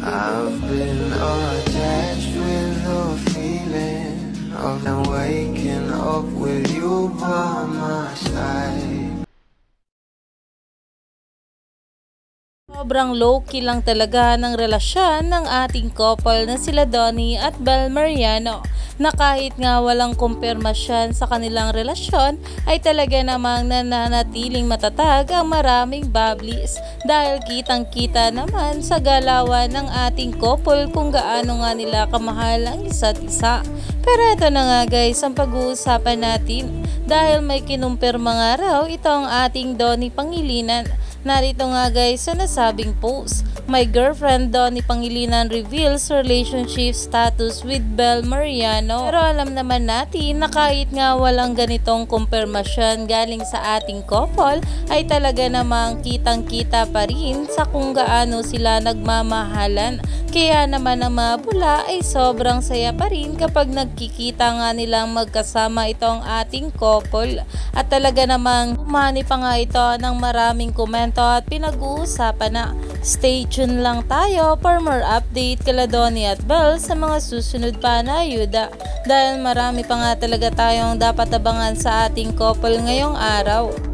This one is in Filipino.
I've been attached with the feeling of waking up with you by my side. Sobrang low-key lang talaga ng relasyon ng ating couple na sila Donnie at Bel Mariano, na kahit nga walang kumpirmasyon sa kanilang relasyon ay talaga namang nananatiling matatag ang maraming bubblies, dahil kitang-kita naman sa galawan ng ating couple kung gaano nga nila kamahal ang isa't isa. Pero ito na nga guys ang pag-uusapan natin, dahil may kinumpirma nga raw itong ating Donnie Pangilinan. Narito nga guys sa nasabing post, my girlfriend Donnie Pangilinan reveals relationship status with Bel Mariano. Pero alam naman natin na kahit nga walang ganitong kumpirmasyon galing sa ating couple ay talaga namang kitang-kita pa rin sa kung gaano sila nagmamahalan. Kaya naman ang mga bula ay sobrang saya pa rin kapag nagkikita nga nilang magkasama itong ating couple. At talaga namang umani pa nga ito ng maraming komento at pinag-uusapan na. Stay tuned lang tayo for more update kala Donnie at Bel sa mga susunod pa na ayuda, dahil marami pa nga talaga tayong dapat abangan sa ating couple ngayong araw.